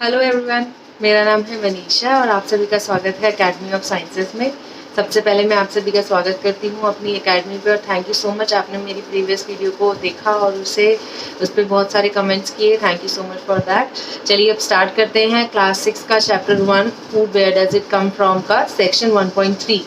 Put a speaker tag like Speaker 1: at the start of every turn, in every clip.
Speaker 1: Hello everyone, मेरा नाम है मनीषा और आप सभी का स्वागत है एकेडमी ऑफ साइंसेस में। सबसे पहले मैं आप सभी का स्वागत करती हूँ अपनी एकेडमी पे और थैंक यू सो मच, आपने मेरी प्रीवियस वीडियो को देखा और उस पर बहुत सारे कमेंट्स किए। Thank you so much for that. चलिए अब स्टार्ट करते हैं क्लास 6 का chapter 1 food where does it come from का section 1.3।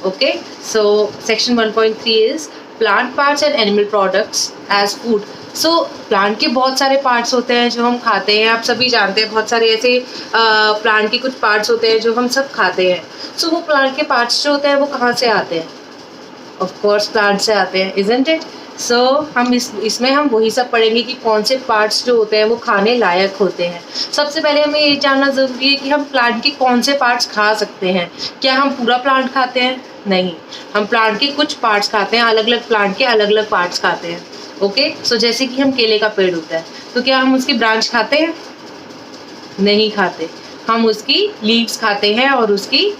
Speaker 1: Okay, so section 1.3 is plant parts and animal products as food. So plant के बहुत सारे पार्ट्स होते हैं जो हम खाते हैं, आप सभी जानते हैं। बहुत सारे ऐसे प्लांट के कुछ पार्ट्स होते हैं जो हम सब खाते हैं। सो वो प्लांट के पार्ट्स जो होते हैं वो कहाँ से आते हैं? ऑफ कोर्स प्लांट से आते हैं, इजंट इट? सो हम इसमें हम वही सब पढ़ेंगे कि कौन से पार्ट्स जो होते हैं वो खाने लायक होते हैं। सबसे पहले हमें ये जानना ज़रूरी है कि हम प्लांट के कौन से पार्ट्स खा सकते हैं। क्या हम पूरा प्लांट खाते हैं? नहीं, हम प्लांट के कुछ पार्ट्स खाते हैं, अलग अलग प्लांट के अलग अलग पार्ट्स खाते हैं। ओके, सो जैसे कि हम केले का पेड़ होता है तो क्या हम उसकी ब्रांच खाते हैं? नहीं खाते, हम उसकी लीव्स खाते हैं और उसकी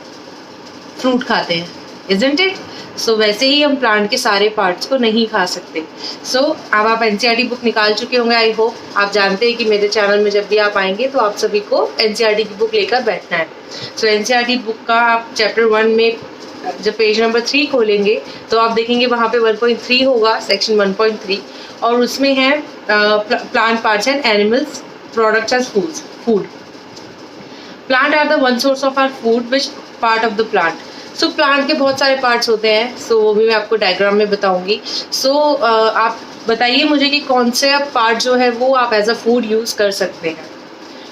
Speaker 1: फ्रूट खाते हैं, इजंट इट? सो वैसे ही हम प्लांट के सारे पार्ट्स को नहीं खा सकते। सो अब आप एनसीईआरटी बुक निकाल चुके होंगे, आई होप। आप जानते हैं कि मेरे चैनल में जब भी आप आएंगे तो आप सभी को एनसीईआरटी की बुक लेकर बैठना है। सो एनसीईआरटी बुक का आप चैप्टर 1 में जब पेज नंबर 3 खोलेंगे तो आप देखेंगे वहाँ पे 1.3 होगा, सेक्शन 1.3, और उसमें है plant parts and animals products as food. Plant are the one source of our food which part of the plant. So plant के बहुत सारे पार्ट्स होते हैं, सो वो भी मैं आपको डायग्राम में बताऊंगी। सो आप बताइए मुझे कि कौन से पार्ट जो है वो आप एज अ फूड यूज कर सकते हैं।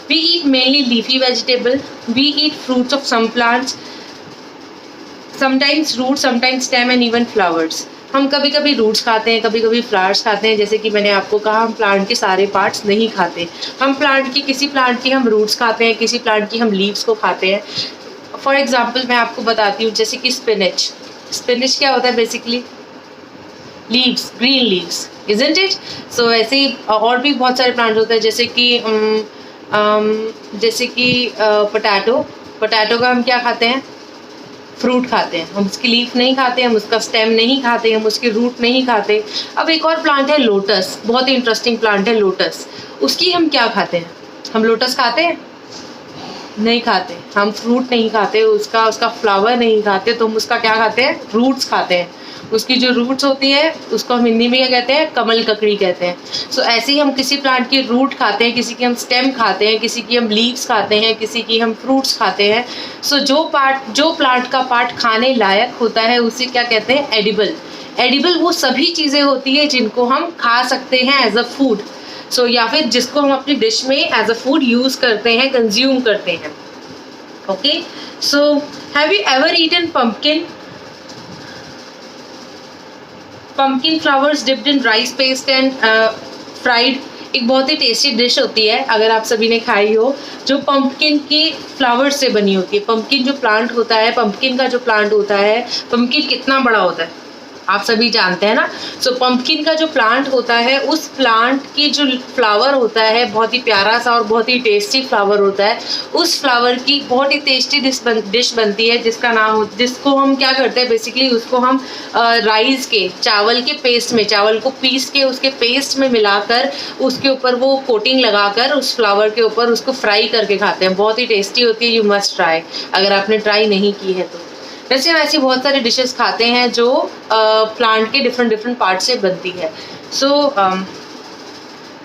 Speaker 1: We eat mainly leafy vegetable, we eat fruits of some plants, sometimes root, sometimes stem and even flowers. हम कभी कभी रूट्स खाते हैं, कभी कभी फ्लावर्स खाते हैं। जैसे कि मैंने आपको कहा, हम प्लांट के सारे पार्ट्स नहीं खाते। हम किसी प्लांट की हम रूट्स खाते हैं, किसी प्लांट की हम लीव्स को खाते हैं। फॉर एग्जाम्पल मैं आपको बताती हूँ, जैसे कि स्पिनच। स्पिनच क्या होता है? Basically leaves, green leaves, isn't it? So ऐसे ही और भी बहुत सारे प्लांट होते हैं, जैसे कि पोटैटो का हम क्या खाते हैं? फ्रूट खाते हैं। हम उसकी लीफ नहीं खाते, हम उसका स्टेम नहीं खाते, हम उसकी रूट नहीं खाते। अब एक और प्लांट है लोटस, बहुत ही इंटरेस्टिंग प्लांट है लोटस। उसकी हम क्या खाते हैं? हम लोटस खाते हैं? नहीं खाते, हम फ्रूट नहीं खाते, उसका फ्लावर नहीं खाते, तो हम उसका क्या खाते हैं? रूट्स खाते हैं। उसकी जो रूट्स होती है उसको हम हिंदी में क्या कहते हैं? कमल ककड़ी कहते हैं। सो ऐसे ही हम किसी प्लांट की रूट खाते हैं, किसी की हम स्टेम खाते हैं, किसी की हम लीव्स खाते हैं, किसी की हम फ्रूट्स खाते हैं। सो जो प्लांट का पार्ट खाने लायक होता है उसे क्या कहते हैं? एडिबल। एडिबल वो सभी चीज़ें होती है जिनको हम खा सकते हैं एज अ फूड। सो या फिर जिसको हम अपनी डिश में एज अ फूड यूज करते हैं, कंज्यूम करते हैं। Okay, so have you ever eaten pumpkin flowers dipped in rice paste and fried? एक बहुत ही टेस्टी डिश होती है, अगर आप सभी ने खाई हो, जो पंपकिन की फ्लावर्स से बनी होती है। पंपकिन जो प्लांट होता है, पंपकिन का जो प्लांट होता है, पंपकिन कितना बड़ा होता है आप सभी जानते हैं ना। सो पंपकिन का जो प्लांट होता है, उस प्लांट की जो फ्लावर होता है बहुत ही प्यारा सा और बहुत ही टेस्टी फ्लावर होता है। उस फ्लावर की बहुत ही टेस्टी डिश बनती है, जिसको हम क्या करते हैं? बेसिकली उसको हम राइस के, चावल के पेस्ट में, चावल को पीस के उसके पेस्ट में मिलाकर उसके ऊपर वो कोटिंग लगाकर उस फ्लावर के ऊपर उसको फ्राई करके खाते हैं। बहुत ही टेस्टी होती है, यू मस्ट ट्राई, अगर आपने ट्राई नहीं की है तो। वैसे हम ऐसी बहुत सारी डिशेस खाते हैं जो प्लांट के डिफरेंट पार्ट से बनती है। सो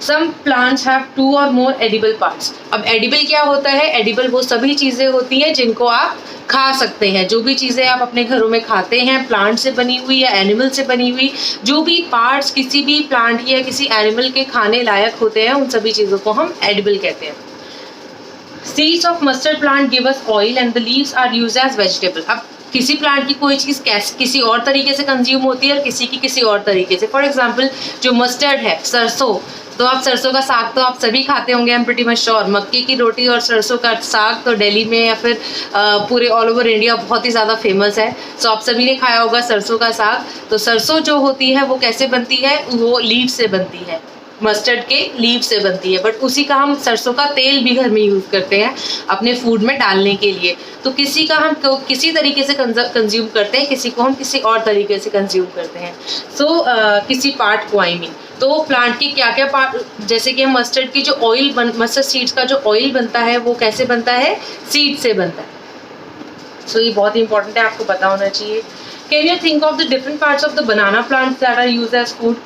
Speaker 1: सम प्लांट्स हैव 2 और मोर एडिबल पार्ट्स। अब एडिबल क्या होता है? एडिबल वो सभी चीज़ें होती हैं जिनको आप खा सकते हैं। जो भी चीज़ें आप अपने घरों में खाते हैं, प्लांट से बनी हुई या एनिमल से बनी हुई, जो भी पार्ट्स किसी भी प्लांट या किसी एनिमल के खाने लायक होते हैं, उन सभी चीज़ों को हम एडिबल कहते हैं। Seeds of mustard plant give us oil and the leaves are used as vegetable. अब किसी प्लांट की कोई चीज़ किसी और तरीके से कंज्यूम होती है और किसी की किसी और तरीके से। फॉर एग्जाम्पल जो मस्टर्ड है, सरसों, तो आप सरसों का साग तो आप सभी खाते होंगे, I am pretty much sure. मक्की की रोटी और सरसों का साग तो दिल्ली में या फिर पूरे ऑल ओवर इंडिया बहुत ही ज़्यादा फेमस है। सो आप सभी ने खाया होगा सरसों का साग। तो सरसों जो होती है वो कैसे बनती है? वो लीव से बनती है, मस्टर्ड के लीव से बनती है। बट उसी का हम सरसों का तेल भी घर में यूज़ करते हैं अपने फूड में डालने के लिए। तो किसी का हम किसी तरीके से कंज्यूम करते हैं, किसी को हम किसी और तरीके से कंज्यूम करते हैं। सो किसी पार्ट को, आई मीन तो प्लांट की क्या क्या पार्ट, जैसे कि हम मस्टर्ड की जो ऑयल मस्टर्ड सीड्स का जो ऑयल बनता है वो कैसे बनता है, सीड से बनता है। सो ये बहुत इंपॉर्टेंट है, आपको पता होना चाहिए। Can you think of the different parts of the banana plants that are used as food.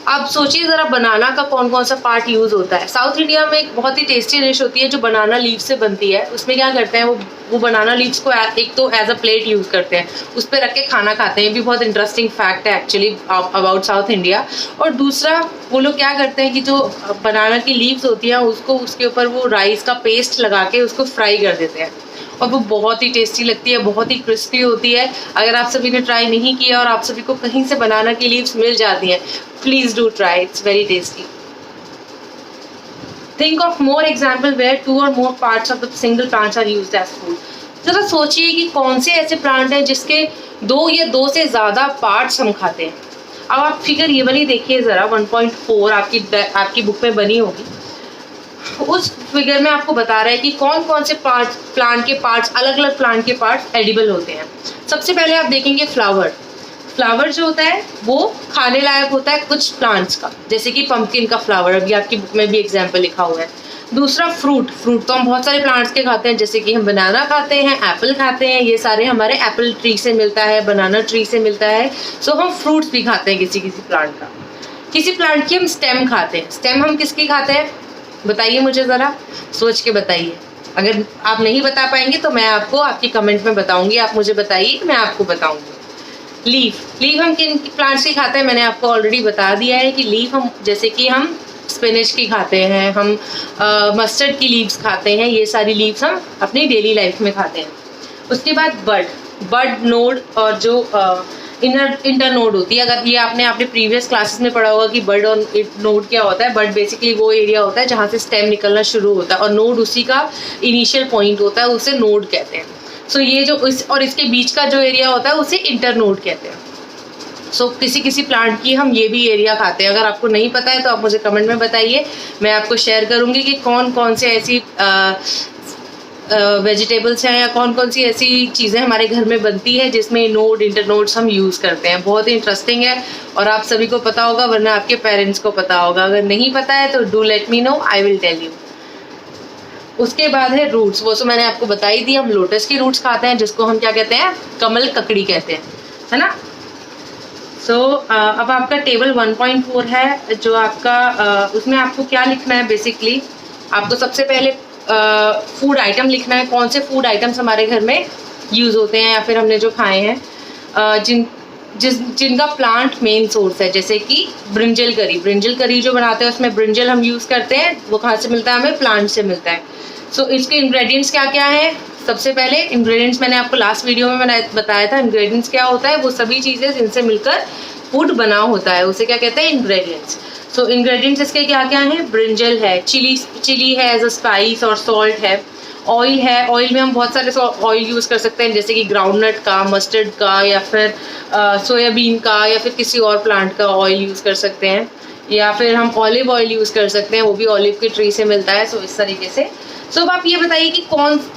Speaker 1: आप सोचिए ज़रा बनाना का कौन कौन सा पार्ट यूज़ होता है। साउथ इंडिया में एक बहुत ही टेस्टी डिश होती है जो बनाना लीव्स से बनती है। उसमें क्या करते हैं, वो बनाना लीव्स को एक तो एज अ प्लेट यूज़ करते हैं, उस पर रख के खाना खाते हैं। ये भी बहुत इंटरेस्टिंग फैक्ट है एक्चुअली अबाउट साउथ इंडिया। और दूसरा, वो लोग क्या करते हैं कि जो बनाना की लीव्स होती हैं उसको, उसके ऊपर वो राइस का पेस्ट लगा के उसको फ्राई कर देते हैं, और वो बहुत ही टेस्टी लगती है, बहुत ही क्रिस्पी होती है। अगर आप सभी ने ट्राई नहीं किया और आप सभी को कहीं से बनाना की लीव्स मिल जाती हैं, please do try, it's very tasty. Think of more example where 2 और more parts of the single plants are used as food. जरा सोचिए कि कौन से ऐसे प्लांट हैं जिसके 2 या 2 से ज़्यादा पार्ट्स हम खाते हैं। अब आप फिगर ये वाली देखिए ज़रा, 1.4 आपकी बुक में बनी होगी। उस फिगर में आपको बता रहा है कि कौन कौन से प्लांट के पार्ट्स, अलग अलग प्लांट के पार्ट्स एडिबल होते हैं। सबसे पहले आप देखेंगे फ्लावर। फ्लावर जो होता है वो खाने लायक होता है कुछ प्लांट्स का, जैसे कि पंपकिन का फ्लावर, अभी आपकी बुक में भी एग्जाम्पल लिखा हुआ है। दूसरा फ्रूट तो हम बहुत सारे प्लांट्स के खाते हैं, जैसे कि हम बनाना खाते हैं, एप्पल खाते हैं, ये सारे हमारे एप्पल ट्री से मिलता है, बनाना ट्री से मिलता है। सो हम फ्रूट्स भी खाते हैं किसी किसी प्लांट का। किसी प्लांट की हम स्टेम खाते हैं। स्टेम हम किसकी खाते हैं, बताइए मुझे ज़रा, सोच के बताइए। अगर आप नहीं बता पाएंगे तो मैं आपको आपकी कमेंट में बताऊंगी, आप मुझे बताइए, मैं आपको बताऊंगी। लीफ हम किन प्लांट्स की खाते हैं, मैंने आपको ऑलरेडी बता दिया है कि लीफ हम, जैसे कि हम स्पिनच की खाते हैं, हम मस्टर्ड की लीव्स खाते हैं, ये सारी लीव्स हम अपनी डेली लाइफ में खाते हैं। उसके बाद बड नोड और जो इंटर नोड होती है, अगर ये आपने अपने प्रीवियस क्लासेस में पढ़ा होगा कि बड और नोड क्या होता है। बड बेसिकली वो एरिया होता है जहाँ से स्टेम निकलना शुरू होता है, और नोड उसी का इनिशियल पॉइंट होता है, उसे नोड कहते हैं। सो ये जो और इसके बीच का जो एरिया होता है उसे इंटर नोड कहते हैं। सो किसी किसी प्लांट की हम ये भी एरिया खाते हैं। अगर आपको नहीं पता है तो आप मुझे कमेंट में बताइए, मैं आपको शेयर करूँगी कि कौन कौन से ऐसी वेजिटेबल्स हैं या कौन कौन सी ऐसी चीज़ें हमारे घर में बनती है जिसमें नोड इंटरनोड्स हम यूज़ करते हैं। बहुत ही इंटरेस्टिंग है और आप सभी को पता होगा, वरना आपके पेरेंट्स को पता होगा। अगर नहीं पता है तो do let me know, I will tell you. उसके बाद है रूट्स। वो तो मैंने आपको बता ही दी, हम लोटस की रूट्स खाते हैं, जिसको हम क्या कहते हैं, कमल ककड़ी कहते हैं, है ना। सो अब आपका टेबल 1.4 है जो आपका उसमें आपको क्या लिखना है, बेसिकली आपको सबसे पहले फूड आइटम लिखना है। कौन से फूड आइटम्स हमारे घर में यूज़ होते हैं या फिर हमने जो खाए हैं, जिनका प्लांट मेन सोर्स है। जैसे कि ब्रिंजल करी जो बनाते हैं उसमें ब्रिंजल हम यूज़ करते हैं, वो कहाँ से मिलता है, हमें प्लांट से मिलता है। सो इसके इंग्रेडिएंट्स क्या क्या हैं। सबसे पहले इंग्रेडिएंट्स मैंने आपको लास्ट वीडियो में बताया था, इंग्रेडिएंट्स क्या होता है, वो सभी चीज़ें जिनसे मिलकर फूड बना होता है, उसे क्या कहते हैं, इंग्रेडिएंट्स। सो इंग्रेडिएंट्स इसके क्या क्या हैं, ब्रिंजल है, चिली है एज अ स्पाइस, और सॉल्ट है, ऑयल है। ऑयल में हम बहुत सारे ऑयल यूज़ कर सकते हैं, जैसे कि ग्राउंडनट का, मस्टर्ड का, या फिर सोयाबीन का, या फिर किसी और प्लांट का ऑयल यूज़ कर सकते हैं, या फिर हम ऑलिव ऑयल यूज़ कर सकते हैं, वो भी ऑलिव के ट्री से मिलता है। सो इस तरीके से। सो अब आप ये बताइए कि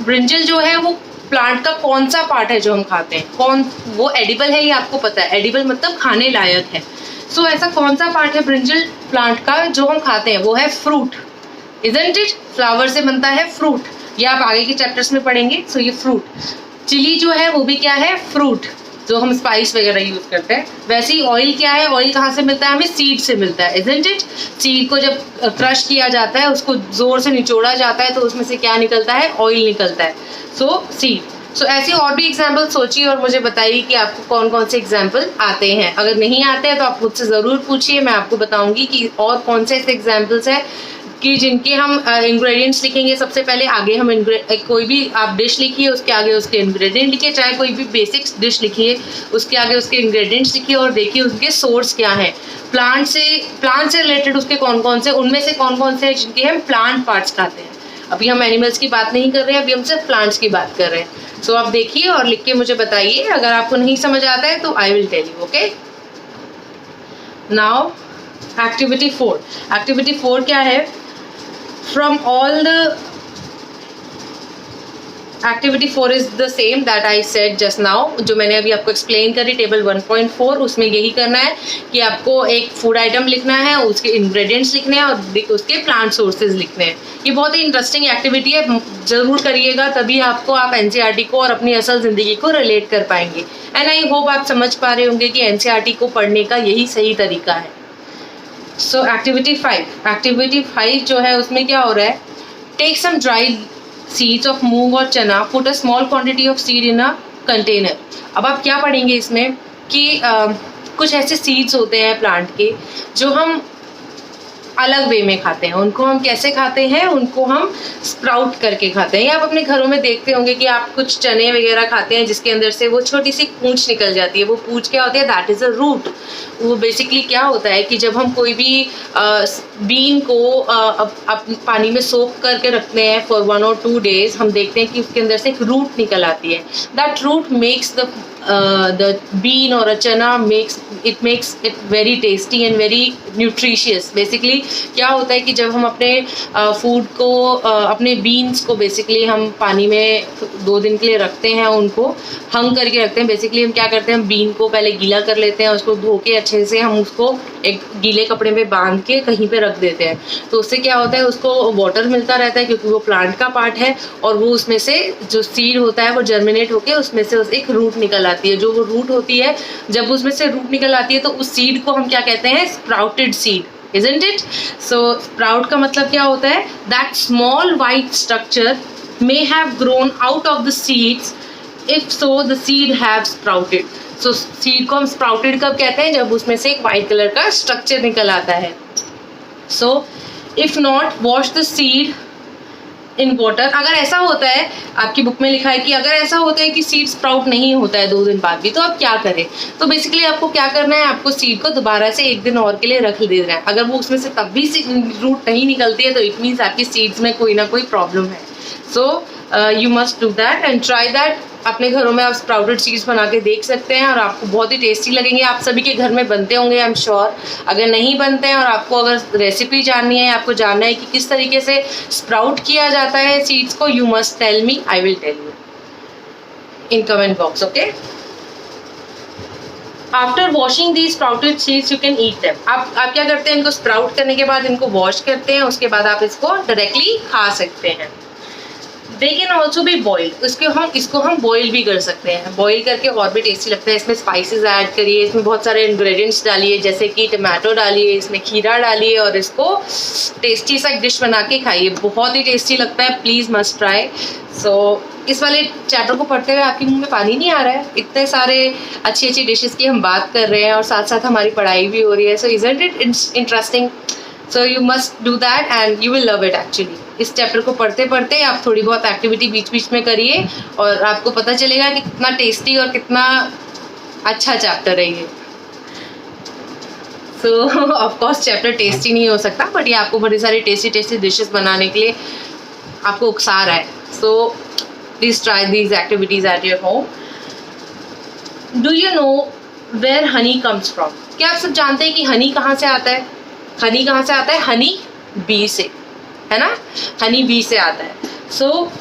Speaker 1: ब्रिंजल जो है वो प्लांट का कौन सा पार्ट है जो हम खाते हैं, वो एडिबल है, ये आपको पता है। एडिबल मतलब खाने लायक है। सो ऐसा कौन सा पार्ट है ब्रिंजल प्लांट का जो हम खाते हैं, वो है फ्रूट, इजंट इट। फ्लावर से बनता है फ्रूट, ये आप आगे के चैप्टर्स में पढ़ेंगे। सो ये फ्रूट। चिली जो है वो भी क्या है, फ्रूट, जो हम स्पाइस वगैरह यूज़ करते हैं। वैसे ही ऑयल क्या है, ऑयल कहाँ से मिलता है, हमें सीड से मिलता है, इजंट इट। सीड को जब क्रश किया जाता है, उसको ज़ोर से निचोड़ा जाता है, तो उसमें से क्या निकलता है, ऑयल निकलता है। सो सीड। सो ऐसे और भी एग्जाम्पल सोचिए और मुझे बताइए कि आपको कौन कौन से एग्जाम्पल आते हैं। अगर नहीं आते हैं तो आप मुझसे ज़रूर पूछिए, मैं आपको बताऊंगी कि और कौन से ऐसे एग्जाम्पल्स हैं कि जिनके हम इंग्रेडिएंट्स लिखेंगे। सबसे पहले आगे हम कोई भी आप डिश लिखिए, उसके आगे उसके इंग्रेडिएंट लिखिए, चाहे कोई भी बेसिक डिश लिखिए, उसके आगे उसके इंग्रेडिएंट्स लिखिए और देखिए उनके सोर्स क्या हैं। प्लांट से रिलेटेड उसके कौन कौन से, उनमें से कौन कौन से हैं जिनके हम प्लांट पार्ट्स खाते हैं। अभी हम एनिमल्स की बात नहीं कर रहे हैं, अभी हम सिर्फ प्लांट्स की बात कर रहे हैं। सो आप देखिए और लिख के मुझे बताइए। अगर आपको नहीं समझ आता है तो I will tell you, okay. Now activity 4। Activity 4 क्या है, from all the activity 4 is the same that I said just now, जो मैंने अभी आपको एक्सप्लेन करी टेबल 1.4, उसमें यही करना है कि आपको एक फूड आइटम लिखना है, उसके इंग्रेडिएंट्स लिखने हैं और उसके प्लांट सोर्सेज लिखने हैं। ये बहुत ही इंटरेस्टिंग एक्टिविटी है, जरूर करिएगा, तभी आपको आप एनसीईआरटी को और अपनी असल ज़िंदगी को रिलेट कर पाएंगे। एंड आई होप आप समझ पा रहे होंगे कि एनसीईआरटी को पढ़ने का यही सही तरीका है। सो एक्टिविटी 5 जो है उसमें क्या हो रहा है, take some dry seeds of moong और chana, put a small quantity of seed in a container. अब आप क्या पढ़ेंगे इसमें कि कुछ ऐसे सीड्स होते हैं प्लांट के जो हम अलग वे में खाते हैं। उनको हम कैसे खाते हैं, उनको हम स्प्राउट करके खाते हैं। या आप अपने घरों में देखते होंगे कि आप कुछ चने वगैरह खाते हैं जिसके अंदर से वो छोटी सी पूंछ निकल जाती है। वो पूंछ क्या होती है, दैट इज़ अ रूट। वो बेसिकली क्या होता है कि जब हम कोई भी बीन को पानी में सोक करके रखते हैं फॉर 1 or 2 days, हम देखते हैं कि उसके अंदर से एक रूट निकल आती है। That root makes the bean or a chana makes it very tasty and very nutritious। Basically क्या होता है कि जब हम अपने फूड को अपने बीन्स को बेसिकली हम पानी में 2 दिन के लिए रखते हैं, उनको हंग करके रखते हैं। बेसिकली हम क्या करते हैं, हम बीन को पहले गीला कर लेते हैं, उसको धो के अच्छे से हम उसको एक गीले कपड़े में बांध के कहीं पे रख देते हैं। तो उससे क्या होता है, उसको वाटर मिलता रहता है क्योंकि वो प्लांट का पार्ट है, और वो उसमें से जो सीड होता है वो जर्मिनेट होके उसमें से एक रूट निकल आती है। जो वो रूट होती है, जब उसमें से रूट निकल आती है तो उस सीड को हम क्या कहते हैं, sprouted seed, isn't it? So sprout का मतलब क्या होता है, that small white structure may have grown out of the seeds, if so the seed have sprouted। so seed को हम sprouted कब कहते हैं, जब उसमें से एक white कलर का स्ट्रक्चर निकल आता है। so if not wash the seed in water. अगर ऐसा होता है, आपकी बुक में लिखा है कि अगर ऐसा होता है कि सीड स्प्राउट नहीं होता है 2 दिन बाद भी, तो आप क्या करें। तो बेसिकली आपको क्या करना है, आपको सीड को दोबारा से 1 दिन और के लिए रख देना है। अगर वो उसमें से तब भी रूट नहीं निकलती है तो इट मीन्स आपकी सीड्स में कोई ना कोई प्रॉब्लम है। सो you must do that and try that. अपने घरों में आप स्प्राउटेड सीड्स बना के देख सकते हैं और आपको बहुत ही टेस्टी लगेंगे। आप सभी के घर में बनते होंगे, आई एम श्योर। अगर नहीं बनते हैं और आपको अगर रेसिपी जाननी है, आपको जानना है कि किस तरीके से स्प्राउट किया जाता है सीड्स को, you must tell me, I will tell you in comment box, okay. After washing the sprouted seeds you can eat them. आप क्या करते हैं, इनको स्प्राउट करने के बाद इनको वॉश करते हैं, उसके बाद आप इसको डायरेक्टली खा सकते हैं। They can also be boiled. इसको हम बॉईल भी कर सकते हैं। बॉईल करके और भी टेस्टी लगता है। इसमें स्पाइसेस ऐड करिए, इसमें बहुत सारे इंग्रेडिएंट्स डालिए, जैसे कि टमाटो डालिए, इसमें खीरा डालिए और इसको टेस्टी सा एक डिश बना के खाइए। बहुत ही टेस्टी लगता है, प्लीज़ मस्ट ट्राई। सो इस वाले चैप्टर को पढ़ते हुए आपके मुंह में पानी नहीं आ रहा है? इतने सारे अच्छी अच्छी डिशेस की हम बात कर रहे हैं और साथ साथ हमारी पढ़ाई भी हो रही है। So isn't it interesting? So you must do that and you will love it actually. इस चैप्टर को पढ़ते पढ़ते आप थोड़ी बहुत एक्टिविटी बीच बीच में करिए और आपको पता चलेगा कि कितना टेस्टी और कितना अच्छा चैप्टर है ये। सो ऑफ कोर्स चैप्टर टेस्टी नहीं हो सकता, बट ये आपको बड़ी सारी टेस्टी टेस्टी डिशेस बनाने के लिए आपको उकसा रहा है। So please try these activities at your home. Do you know where honey comes from? क्या आप सब जानते हैं कि हनी कहाँ से आता है? हनी कहाँ से आता है? हनी बी से, है ना? हनी बी से आता है। So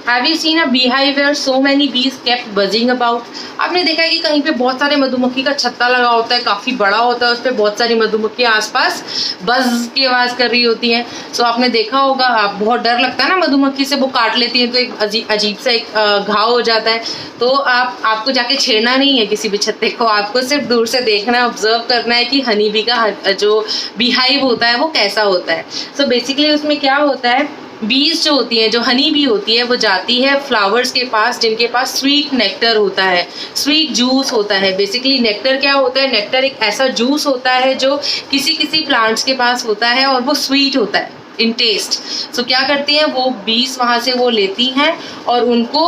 Speaker 1: have you seen a beehive where so many bees kept buzzing about? आपने देखा है कि कहीं पे बहुत सारे मधुमक्खी का छत्ता लगा होता है, काफ़ी बड़ा होता है, उस पर बहुत सारी मधुमक्खी आसपास बज की आवाज़ कर रही होती हैं। सो आपने देखा होगा, आप बहुत डर लगता है ना मधुमक्खी से, वो काट लेती है तो एक अजीब सा एक घाव हो जाता है। तो आपको जाके छेड़ना नहीं है किसी भी छत्ते को, आपको सिर्फ दूर से देखना है, ऑब्जर्व करना है कि हनी बी का जो बीहाइव होता है वो कैसा होता है। सो बेसिकली उसमें क्या होता है, बीज जो होती हैं, जो हनी बी होती है, वो जाती है फ्लावर्स के पास जिनके पास स्वीट नेक्टर होता है, स्वीट जूस होता है। बेसिकली नेक्टर क्या होता है? नेक्टर एक ऐसा जूस होता है जो किसी किसी प्लांट्स के पास होता है और वो स्वीट होता है इन टेस्ट। सो क्या करती हैं वो बीज, वहाँ से वो लेती हैं और उनको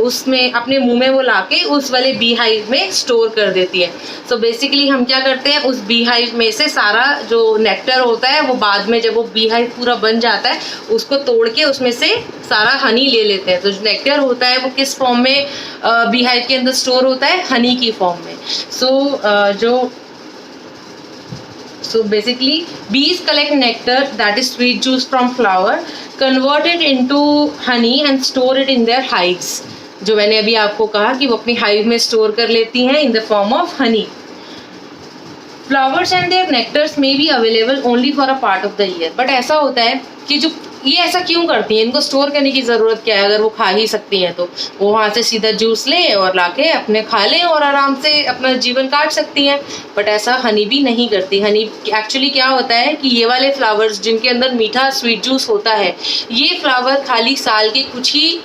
Speaker 1: उसमें अपने मुंह में वो लाके उस वाले बी हाइव में स्टोर कर देती है। सो बेसिकली हम क्या करते हैं, उस बी हाइव में से सारा जो नेक्टर होता है वो बाद में जब वो बी हाइव पूरा बन जाता है उसको तोड़ के उसमें से सारा हनी ले लेते हैं। तो जो नेक्टर होता है वो किस फॉर्म में बी हाइव के अंदर स्टोर होता है? हनी की फॉर्म में। सो जो So basically bees collect nectar, that is sweet juice from flower, convert it into honey and store it in their hives. जो मैंने अभी आपको कहा कि वो अपनी हाइव में स्टोर कर लेती हैं in the form of honey. Flowers and their nectars may be available only for a part of the year. But ऐसा होता है कि जो ये ऐसा क्यों करती हैं, इनको स्टोर करने की ज़रूरत क्या है अगर वो खा ही सकती हैं तो वो वहाँ से सीधा जूस लें और लाके अपने खा लें और आराम से अपना जीवन काट सकती हैं. बट ऐसा हनी भी नहीं करती. हनी एक्चुअली क्या होता है कि ये वाले फ्लावर्स जिनके अंदर मीठा स्वीट जूस होता है, ये फ्लावर खाली साल के कुछ ही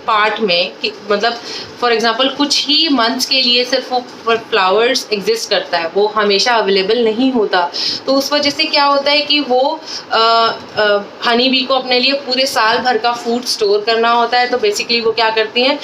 Speaker 1: पार्ट में, मतलब फॉर एग्जांपल कुछ ही मंथ्स के लिए सिर्फ वो फ्लावर्स एग्जिस्ट करता है, वो हमेशा अवेलेबल नहीं होता. तो उस वजह से क्या होता है कि वो हनी बी को अपने लिए पूरे साल भर का फूड स्टोर करना होता है. तो बेसिकली वो क्या करती हैं,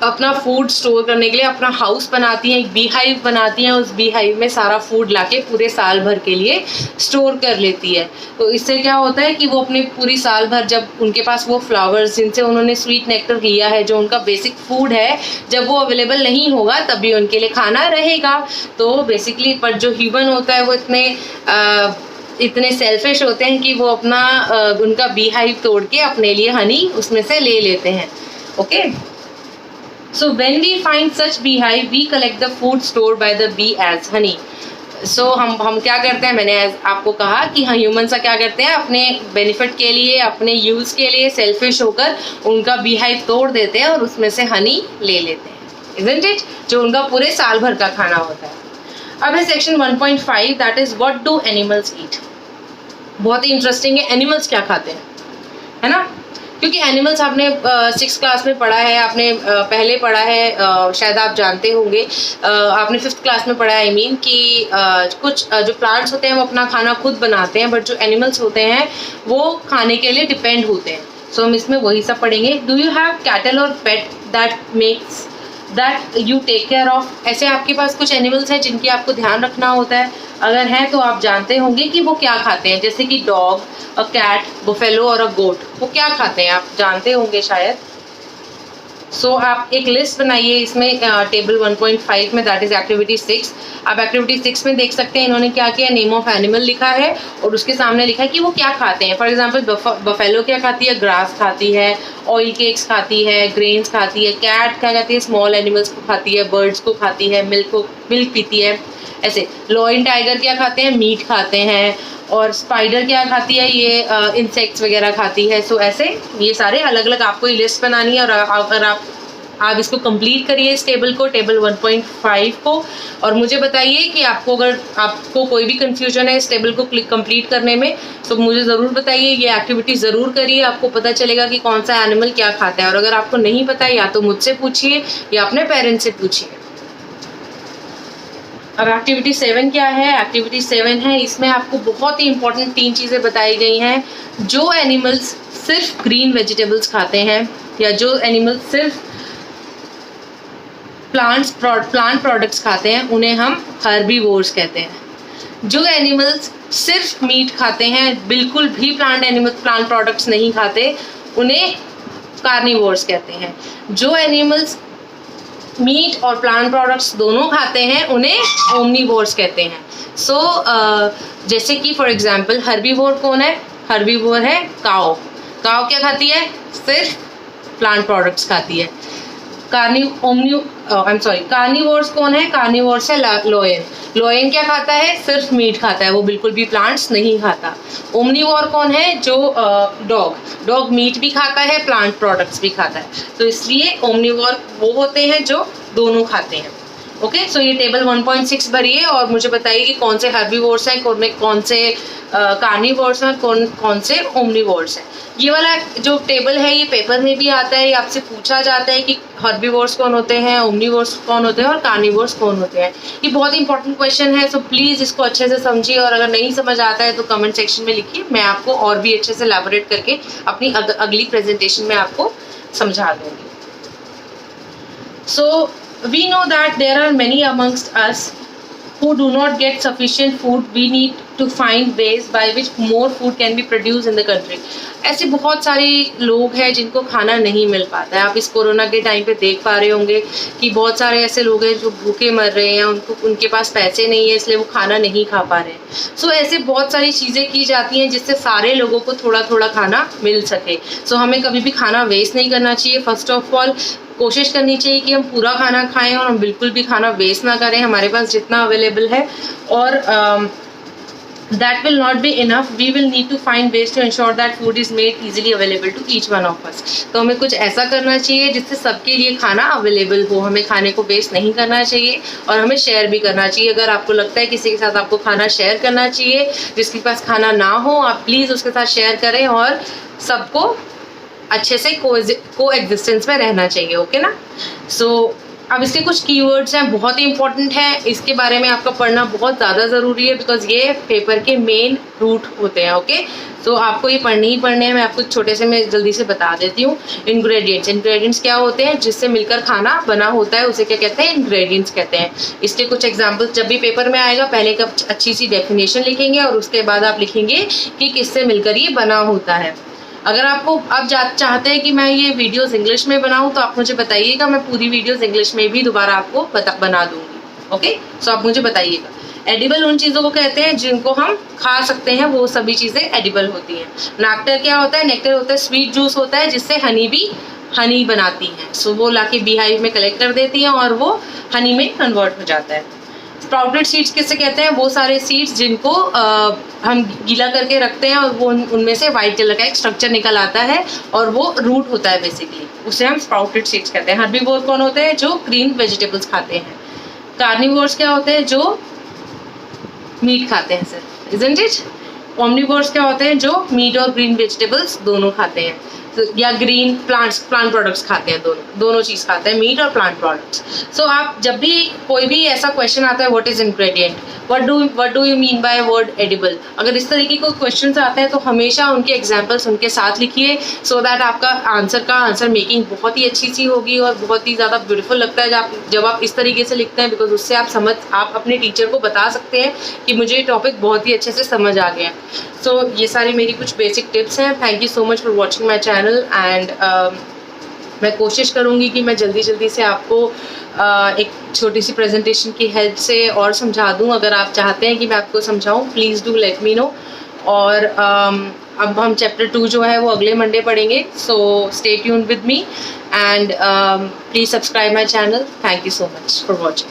Speaker 1: अपना फूड स्टोर करने के लिए अपना हाउस बनाती हैं, एक बी हाइव बनाती हैं, उस बी हाइव में सारा फूड लाके पूरे साल भर के लिए स्टोर कर लेती है. तो इससे क्या होता है कि वो अपने पूरी साल भर, जब उनके पास वो फ्लावर्स जिनसे उन्होंने स्वीट नेक्टर लिया है, जो उनका बेसिक फूड है, जब वो अवेलेबल नहीं होगा तभी उनके लिए खाना रहेगा. तो बेसिकली पर जो ह्यूमन होता है वो इतने सेल्फिश होते हैं कि वो अपना उनका बी हाइव तोड़ के अपने लिए हनी उसमें से ले लेते हैं. Okay, so when we find such beehive we collect the food stored by the bee as honey. so हम क्या करते हैं, मैंने आपको कहा कि हाँ ह्यूमन सा क्या करते हैं, अपने बेनिफिट के लिए, अपने यूज़ के लिए सेल्फिश होकर उनका बीहाइव तोड़ देते हैं और उसमें से हनी ले लेते हैं, isn't it? जो उनका पूरे साल भर का खाना होता है. अब है section 1.5, that is what do animals eat. बहुत ही इंटरेस्टिंग है, एनिमल्स क्या खाते हैं, है ना. क्योंकि एनिमल्स आपने 6th क्लास में पढ़ा है, आपने पहले पढ़ा है, शायद आप जानते होंगे, आपने 5th क्लास में पढ़ा है, कि कुछ जो प्लांट्स होते हैं वो अपना खाना खुद बनाते हैं, बट जो एनिमल्स होते हैं वो खाने के लिए डिपेंड होते हैं. सो हम इसमें वही सब पढ़ेंगे. डू यू हैव कैटल और pet that you take care of. ऐसे आपके पास कुछ एनिमल्स हैं जिनकी आपको ध्यान रखना होता है. अगर हैं तो आप जानते होंगे कि वो क्या खाते हैं, जैसे कि डॉग, अ कैट, बुफेलो और अ गोट, वो क्या खाते हैं आप जानते होंगे शायद. सो आप एक लिस्ट बनाइए इसमें टेबल 1.5 में, दैट इज एक्टिविटी 6. आप एक्टिविटी 6 में देख सकते हैं इन्होंने क्या किया, नेम ऑफ एनिमल लिखा है और उसके सामने लिखा है कि वो क्या खाते हैं. फॉर एग्जांपल बफेलो क्या खाती है, ग्रास खाती है, ऑयल केक्स खाती है, ग्रेन्स खाती है. कैट क्या खाती है, स्मॉल एनिमल्स को खाती है, बर्ड्स को खाती है, मिल्क पीती है. ऐसे लॉयन टाइगर क्या खाते हैं, मीट खाते हैं. और स्पाइडर क्या खाती है, ये इंसेक्ट्स वगैरह खाती है. सो ऐसे ये सारे अलग अलग आपको लिस्ट बनानी है और अगर आप इसको कंप्लीट करिए इस टेबल को, टेबल 1.5 को, और मुझे बताइए कि अगर आपको कोई भी कंफ्यूजन है इस टेबल को कंप्लीट करने में तो मुझे ज़रूर बताइए. ये एक्टिविटी ज़रूर करिए, आपको पता चलेगा कि कौन सा एनिमल क्या खाता है. और अगर आपको नहीं पता है या तो मुझसे पूछिए या अपने पेरेंट्स से पूछिए. अब एक्टिविटी 7 क्या है, एक्टिविटी 7 है, इसमें आपको बहुत ही इंपॉर्टेंट 3 चीज़ें बताई गई हैं. जो एनिमल्स सिर्फ ग्रीन वेजिटेबल्स खाते हैं या जो एनिमल्स सिर्फ प्लांट प्रोडक्ट्स खाते हैं उन्हें हम हर्बीवोर्स कहते हैं. जो एनिमल्स सिर्फ मीट खाते हैं, बिल्कुल भी प्लांट प्रोडक्ट्स नहीं खाते, उन्हें कार्निवोर्स कहते हैं. जो एनिमल्स मीट और प्लांट प्रोडक्ट्स दोनों खाते हैं उन्हें ओमनीवोर्स कहते हैं. सो जैसे कि फॉर एग्जांपल हर्बीवोर कौन है, हर्बीवोर है काओ. काओ क्या खाती है, सिर्फ प्लांट प्रोडक्ट्स खाती है. कार्निवोर्स कौन है, कार्निवोर्स है लोयन. लोयन क्या खाता है, सिर्फ मीट खाता है, वो बिल्कुल भी प्लांट्स नहीं खाता. ओमनीवोर कौन है, जो डॉग मीट भी खाता है, प्लांट प्रोडक्ट्स भी खाता है. तो इसलिए ओमनीवोर वो होते हैं जो दोनों खाते हैं. ओके, सो ये टेबल 1.6 भरिए और मुझे बताइए कि कौन से हर्बीवोर्स हैं, कौन से कार्निवोर्स हैं, कौन से ओमनीवोर्स हैं. ये वाला जो टेबल है ये पेपर में भी आता है, ये आपसे पूछा जाता है कि हर्बीवोर्स कौन होते हैं, ओमनीवोर्स कौन होते हैं और कार्निवोर्स कौन होते हैं. ये बहुत इंपॉर्टेंट क्वेश्चन है. सो प्लीज़ इसको अच्छे से समझिए और अगर नहीं समझ आता है तो कमेंट सेक्शन में लिखिए, मैं आपको और भी अच्छे से एलैबोरेट करके अपनी अगली प्रेजेंटेशन में आपको समझा दूँगी. सो we know that there are many amongst us who do not get sufficient food. We need to find ways by which more food can be produced in the country. ऐसे बहुत सारे लोग हैं जिनको खाना नहीं मिल पाता है। आप इस कोरोना के टाइम पे देख पा रहे होंगे कि बहुत सारे ऐसे लोग हैं जो भूखे मर रहे हैं, उनके पास पैसे नहीं है इसलिए वो खाना नहीं खा पा रहे हैं। सो ऐसे बहुत सारी चीज़ें की जाती हैं जिससे सारे लोगों को थोड़ा थोड़ा खाना मिल सके। सो हमें कभी भी खाना वेस्ट नहीं करना चाहिए। फर्स्ट ऑफ ऑल कोशिश करनी चाहिए कि हम पूरा खाना खाएं और हम बिल्कुल भी खाना वेस्ट ना करें, हमारे पास जितना अवेलेबल है। और that will not be enough, we will need to find ways to ensure that food is made easily available to each one of us. तो हमें कुछ ऐसा करना चाहिए जिससे सबके लिए खाना अवेलेबल हो। हमें खाने को वेस्ट नहीं करना चाहिए और हमें शेयर भी करना चाहिए। अगर आपको लगता है किसी के साथ आपको खाना शेयर करना चाहिए, जिसके पास खाना ना हो, आप प्लीज़ उसके साथ शेयर करें और सबको अच्छे से को एग्जिस्टेंस में रहना चाहिए। ओके ना? सो अब इसके कुछ कीवर्ड्स हैं, बहुत ही इंपॉर्टेंट है, इसके बारे में आपका पढ़ना बहुत ज़्यादा ज़रूरी है बिकॉज ये पेपर के मेन रूट होते हैं। ओके, तो आपको ये पढ़ने ही पढ़ने हैं। मैं आपको छोटे से मैं जल्दी से बता देती हूँ। इंग्रेडिएंट्स क्या होते हैं? जिससे मिलकर खाना बना होता है उसे क्या कहते हैं? इंग्रेडिएंट्स कहते हैं। इसके कुछ एग्जाम्पल्स जब भी पेपर में आएगा, पहले एक अच्छी सी डेफिनेशन लिखेंगे और उसके बाद आप लिखेंगे कि किससे मिलकर ये बना होता है। अगर आपको आप चाहते हैं कि मैं ये वीडियोस इंग्लिश में बनाऊं तो आप मुझे बताइएगा, मैं पूरी वीडियोस इंग्लिश में भी दोबारा आपको बना दूंगी। ओके, सो आप मुझे बताइएगा। एडिबल उन चीज़ों को कहते हैं जिनको हम खा सकते हैं, वो सभी चीज़ें एडिबल होती हैं। नेक्टर क्या होता है? नेक्टर होता है स्वीट जूस होता है जिससे हनी बनाती हैं। सो वो लाके बीहाइव में कलेक्ट कर देती हैं और वो हनी में कन्वर्ट हो जाता है। स्प्राउटेड सीड्स किससे कहते हैं? वो सारे सीड्स जिनको हम गीला करके रखते हैं और वो उनमें से वाइट कलर का एक स्ट्रक्चर निकल आता है और वो रूट होता है बेसिकली, उसे हम स्प्राउटेड सीड्स कहते हैं। हर्बीवोर कौन होते हैं? जो ग्रीन वेजिटेबल्स खाते हैं। कार्निवोर्स क्या होते हैं? जो मीट खाते हैं सर, इजंट इट? ओमनिवोर्स क्या होते हैं? जो मीट और ग्रीन वेजिटेबल्स दोनों खाते हैं, या ग्रीन प्लांट प्रोडक्ट्स खाते हैं, दोनों चीज़ खाते हैं, मीट और प्लांट प्रोडक्ट्स। सो आप जब भी कोई भी ऐसा क्वेश्चन आता है what is ingredient, what do you mean by word edible, अगर इस तरीके को क्वेश्चन आते हैं तो हमेशा उनके एग्जाम्पल्स उनके साथ लिखिए सो दैट आपका आंसर मेकिंग बहुत ही अच्छी सी होगी और बहुत ही ज़्यादा ब्यूटीफुल लगता है जब आप इस तरीके से लिखते हैं, बिकॉज उससे आप अपने टीचर को बता सकते हैं कि मुझे ये टॉपिक बहुत ही अच्छे से समझ आ गया। सो ये सारी मेरी कुछ बेसिक टिप्स हैं। Thank you so much for watching my channel and मैं कोशिश करूँगी कि मैं जल्दी से आपको एक छोटी सी प्रेजेंटेशन की हेल्प से और समझा दूँ। अगर आप चाहते हैं कि मैं आपको समझाऊँ, please do let me no. और अब हम चैप्टर 2 जो है वो अगले मंडे पढ़ेंगे। So stay tuned with me and please subscribe my channel. Thank you so much for watching.